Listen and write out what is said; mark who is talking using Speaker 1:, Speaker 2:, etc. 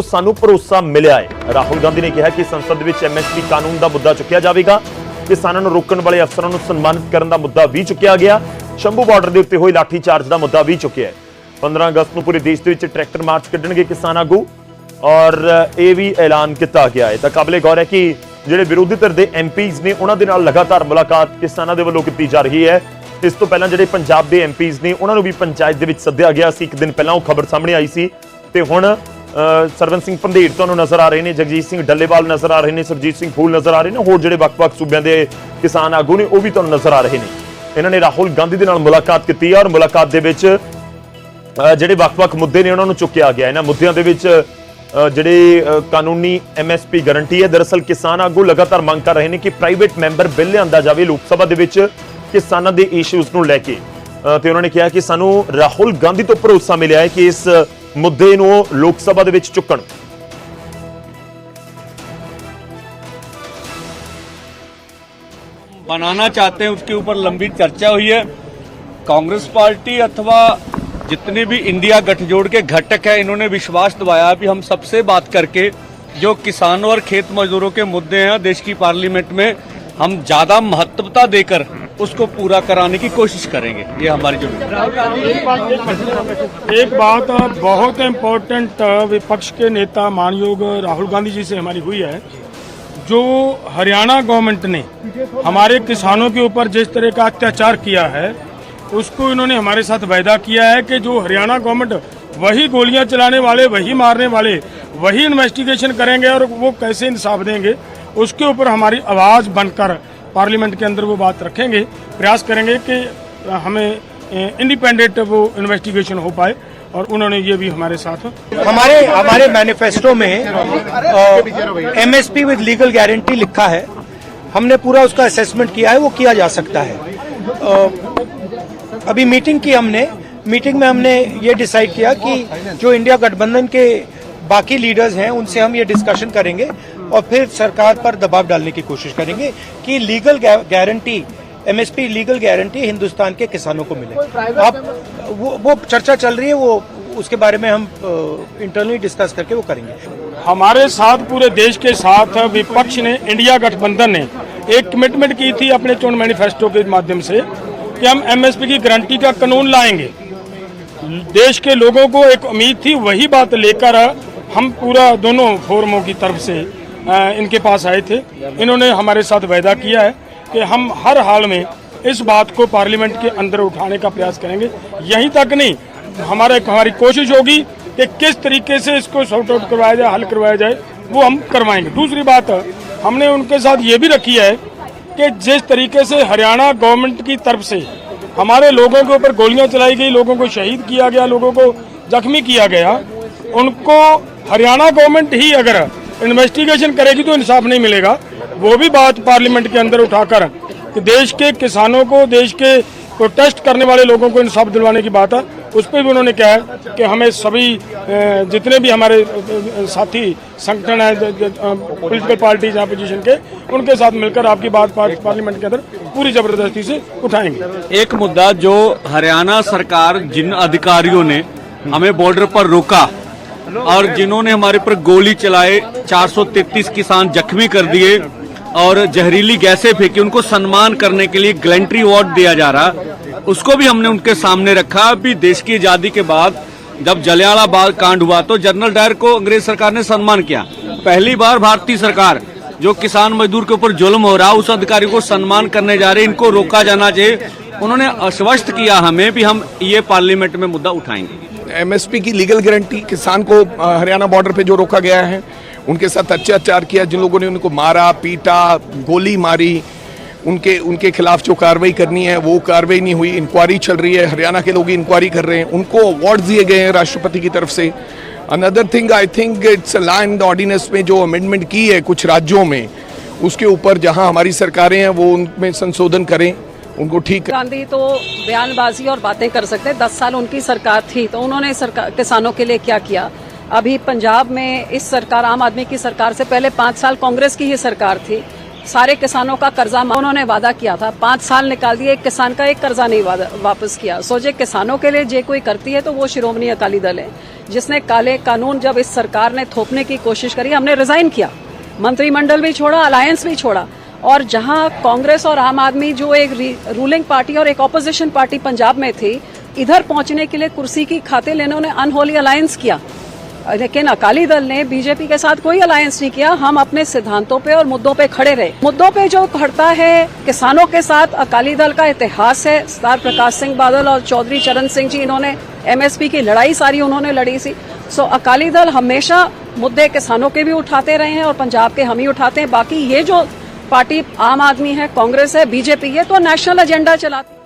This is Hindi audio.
Speaker 1: ਸਾਨੂੰ ਭਰੋਸਾ ਮਿਲਿਆ ਹੈ। ਰਾਹੁਲ ਗਾਂਧੀ ਨੇ ਕਿਹਾ ਕਿ ਸੰਸਦ ਵਿੱਚ ਐਮਐਸਪੀ ਕਾਨੂੰਨ ਦਾ ਮੁੱਦਾ ਚੁੱਕਿਆ ਜਾਵੇਗਾ। ਕਿਸਾਨਾਂ ਨੂੰ ਰੋਕਣ ਵਾਲੇ ਅਫਸਰਾਂ ਨੂੰ ਸਨਮਾਨਿਤ ਕਰਨ ਦਾ ਮੁੱਦਾ ਵੀ ਚੁੱਕਿਆ ਗਿਆ। ਸ਼ੰਭੂ ਬਾਰਡਰ ਦੇ ਉੱਤੇ ਹੋਏ ਲਾਠੀ ਚਾਰਜ ਦਾ ਮੁੱਦਾ ਵੀ ਚੁੱਕਿਆ ਹੈ। 15 ਅਗਸਤ ਨੂੰ ਪੂਰੇ ਦੇਸ਼ ਦੇ ਵਿੱਚ ਟਰੈਕਟਰ ਮਾਰਚ ਕੱਢਣਗੇ ਕਿਸਾਨ ਆਗੂ ਔਰ ਇਹ ਵੀ ਐਲਾਨ ਕੀਤਾ ਗਿਆ ਹੈ। ਤਾਂ ਕਾਬਲੇ ਗੌਰ ਹੈ ਕਿ ਜਿਹੜੇ ਵਿਰੋਧੀ ਧਿਰ ਦੇ ਐਮਪੀਜ਼ ਨੇ ਉਹਨਾਂ ਦੇ ਨਾਲ ਲਗਾਤਾਰ ਮੁਲਾਕਾਤ ਕਿਸਾਨਾਂ ਦੇ ਵੱਲੋਂ ਕੀਤੀ ਜਾ ਰਹੀ ਹੈ। ਇਸ ਤੋਂ ਪਹਿਲਾਂ ਜਿਹੜੇ ਪੰਜਾਬ ਦੇ ਐਮਪੀਜ਼ ਨੇ ਉਹਨਾਂ ਨੂੰ ਵੀ ਪੰਚਾਇਤ ਦੇ ਵਿੱਚ ਸੱਦਿਆ ਗਿਆ ਸੀ। ਇੱਕ ਦਿਨ ਪਹਿਲਾਂ ਉਹ ਖਬਰ ਸਾਹਮਣੇ ਆਈ ਸੀ ਤੇ ਹੁਣ ਸਰਵਨ ਸਿੰਘ ਪੰਧੇਰ ਤੁਹਾਨੂੰ ਨਜ਼ਰ ਆ ਰਹੇ ਨੇ, ਜਗਜੀਤ ਸਿੰਘ ਡੱਲੇਵਾਲ ਨਜ਼ਰ ਆ ਰਹੇ ਨੇ, ਸਰਜੀਤ ਸਿੰਘ ਫੂਲ ਨਜ਼ਰ ਆ ਰਹੇ ਨੇ, ਹੋਰ ਜਿਹੜੇ ਵੱਖ-ਵੱਖ ਸੂਬਿਆਂ ਦੇ ਕਿਸਾਨ ਆਗੂ ਨੇ ਉਹ ਵੀ ਤੁਹਾਨੂੰ ਨਜ਼ਰ ਆ ਰਹੇ ਨੇ। ਇਹਨਾਂ ਨੇ ਰਾਹੁਲ ਗਾਂਧੀ ਦੇ ਨਾਲ ਮੁਲਾਕਾਤ ਕੀਤੀ ਹੈ ਔਰ ਮੁਲਾਕਾਤ ਦੇ ਵਿੱਚ ਜਿਹੜੇ ਵੱਖ-ਵੱਖ ਮੁੱਦੇ ਨੇ ਉਹਨਾਂ ਨੂੰ ਚੁੱਕਿਆ ਗਿਆ। ਇਹਨਾਂ ਮੁੱਦਿਆਂ ਦੇ ਵਿੱਚ ਜਿਹੜੇ ਕਾਨੂੰਨੀ ਐਮਐਸਪੀ ਗਾਰੰਟੀ ਹੈ। ਦਰਅਸਲ ਕਿਸਾਨ ਆਗੂ ਲਗਾਤਾਰ ਮੰਗ ਕਰ ਰਹੇ ਨੇ ਕਿ ਪ੍ਰਾਈਵੇਟ ਮੈਂਬਰ ਬਿੱਲ ਲਿਆਂਦਾ ਜਾਵੇ ਲੋਕ ਸਭਾ ਦੇ ਵਿੱਚ ਕਿਸਾਨਾਂ ਦੇ ਇਸ਼ੂਜ਼ ਨੂੰ ਲੈ ਕੇ। ਤੇ ਉਹਨਾਂ ਨੇ ਕਿਹਾ ਕਿ ਸਾਨੂੰ ਰਾਹੁਲ ਗਾਂਧੀ ਤੋਂ ਭਰੋਸਾ ਮਿਲਿਆ ਹੈ ਕਿ ਇਸ ਮੁੱਦੇ ਨੂੰ ਲੋਕ ਸਭਾ ਦੇ ਵਿੱਚ ਚੁੱਕਣ।
Speaker 2: बनाना चाहते हैं उसके ऊपर लंबी चर्चा हुई है। कांग्रेस पार्टी अथवा जितने भी इंडिया गठजोड़ के घटक है इन्होंने विश्वास दिलाया भी हम सबसे बात करके जो किसानों और खेत मजदूरों के मुद्दे हैं देश की पार्लियामेंट में हम ज्यादा महत्वता देकर उसको पूरा कराने की कोशिश करेंगे। ये हमारी जो
Speaker 3: एक बात बहुत इम्पोर्टेंट विपक्ष के नेता मानयोग राहुल गांधी जी से हमारी हुई है। जो हरियाणा गवर्नमेंट ने हमारे किसानों के ऊपर जिस तरह का अत्याचार किया है उसको इन्होंने हमारे साथ वायदा किया है कि जो हरियाणा गवर्नमेंट वही गोलियां चलाने वाले, वही मारने वाले, वही इन्वेस्टिगेशन करेंगे और वो कैसे इंसाफ देंगे उसके ऊपर हमारी आवाज़ बनकर पार्लियामेंट के अंदर वो बात रखेंगे। प्रयास करेंगे कि हमें इंडिपेंडेंट वो इन्वेस्टिगेशन हो पाए और उन्होंने ये भी हमारे साथ
Speaker 4: हमारे मैनिफेस्टो में एमएसपी विद लीगल गारंटी लिखा है। हमने पूरा उसका असेसमेंट किया है, वो किया जा सकता है। अभी मीटिंग में हमने ये डिसाइड किया कि जो इंडिया गठबंधन के बाकी लीडर्स हैं उनसे हम ये डिस्कशन करेंगे और फिर सरकार पर दबाव डालने की कोशिश करेंगे कि legal guarantee MSP legal guarantee Hindustan के किसानों को मिले। अब वो चर्चा चल रही है, वो उसके बारे में हम इंटरनली डिस्कस करके वो करेंगे।
Speaker 3: हमारे साथ पूरे देश के साथ विपक्ष ने इंडिया गठबंधन ने एक कमिटमेंट की थी अपने चुनाव मैनिफेस्टो के माध्यम से कि हम एमएसपी की गारंटी का कानून लाएंगे। देश के लोगों को एक उम्मीद थी, वही बात लेकर हम पूरा दोनों फोरमों की तरफ से इनके पास आए थे। इन्होंने हमारे साथ वायदा किया है कि हम हर हाल में इस बात को पार्लियामेंट के अंदर उठाने का प्रयास करेंगे। यहीं तक नहीं, हमारी कोशिश होगी कि किस तरीके से इसको सॉर्ट आउट करवाया जाए, हल करवाया जाए, वो हम करवाएंगे। दूसरी बात हमने उनके साथ ये भी रखी है कि जिस तरीके से हरियाणा गवर्नमेंट की तरफ से हमारे लोगों के ऊपर गोलियां चलाई गई, लोगों को शहीद किया गया, लोगों को जख्मी किया गया, उनको हरियाणा गवर्नमेंट ही अगर इन्वेस्टिगेशन करेगी तो इंसाफ नहीं मिलेगा। वो भी बात पार्लियामेंट के अंदर उठाकर कि देश के किसानों को, देश के प्रोटेस्ट करने वाले लोगों को इंसाफ दिलवाने की बात है। उस पर भी उन्होंने कहा है कि हमें सभी जितने भी हमारे साथी संगठन है पॉलिटिकल पार्टीज हैं अपोजिशन के, उनके साथ मिलकर आपकी बात पार्लियामेंट के अंदर पूरी जबरदस्ती से उठाएंगे।
Speaker 2: एक मुद्दा जो हरियाणा सरकार जिन अधिकारियों ने हमें बॉर्डर पर रोका और जिन्होंने हमारे पर गोली चलाए, 433 किसान जख्मी कर दिए और जहरीली गैसें फेंकी, उनको सम्मान करने के लिए गैलेंट्री अवार्ड दिया जा रहा, उसको भी हमने उनके सामने रखा। अभी देश की आजादी के बाद जब जलियांवाला बाग कांड हुआ तो जनरल डायर को अंग्रेज सरकार ने सम्मान किया। पहली बार भारतीय सरकार जो किसान मजदूर के ऊपर जुल्म हो रहा उस अधिकारी को सम्मान करने जा रहे, इनको रोका जाना चाहिए। उन्होंने आश्वस्त किया हमें भी हम ये पार्लियामेंट में मुद्दा उठाएंगे।
Speaker 5: एमएसपी की लीगल गारंटी, किसान को हरियाणा बॉर्डर पे जो रोका गया है उनके साथ अत्याचार किया, जिन लोगों ने उनको मारा, पीटा, गोली मारी, उनके खिलाफ जो कार्रवाई करनी है वो कार्रवाई नहीं हुई। इंक्वायरी चल रही है, हरियाणा के लोग इंक्वायरी कर रहे हैं, उनको अवार्ड दिए गए हैं राष्ट्रपति की तरफ से। Another thing I think it's land ordinance में जो अमेंडमेंट की है कुछ राज्यों में, उसके ऊपर जहां हमारी सरकारें हैं वो उनमें संशोधन करें, उनको ठीक।
Speaker 6: गांधी तो बयानबाजी और बातें कर सकते हैं, 10 साल उनकी सरकार थी तो उन्होंने किसानों के लिए क्या किया। अभी पंजाब में इस सरकार, आम आदमी की सरकार से पहले 5 साल कांग्रेस की ही सरकार थी। सारे किसानों का कर्जा उन्होंने वादा किया था, 5 साल निकाल दिए, एक किसान का एक कर्जा नहीं वापस किया। सोचे किसानों के लिए जे कोई करती है तो वो शिरोमणि अकाली दल है। जिसने काले कानून जब इस सरकार ने थोपने की कोशिश करी, हमने रिजाइन किया, मंत्रिमंडल भी छोड़ा, अलायंस भी छोड़ा। और जहां कांग्रेस और आम आदमी जो एक रूलिंग पार्टी और एक ऑपोजिशन पार्टी पंजाब में थी, इधर पहुंचने के लिए कुर्सी की खातिर इन्होंने अनहोली अलायंस किया। लेकिन अकाली दल ने बीजेपी के साथ कोई अलायंस नहीं किया। हम अपने सिद्धांतों पे और मुद्दों पे खड़े रहे। मुद्दों पे जो खड़ता है किसानों के साथ, अकाली दल का इतिहास है। सरदार प्रकाश सिंह बादल और चौधरी चरण सिंह जी, इन्होंने एमएसपी की लड़ाई सारी उन्होंने लड़ी थी। सो अकाली दल हमेशा मुद्दे किसानों के भी उठाते रहे हैं और पंजाब के हम ही उठाते हैं। बाकी ये जो पार्टी आम आदमी है, कांग्रेस है, बीजेपी है, तो नेशनल एजेंडा चलाती है।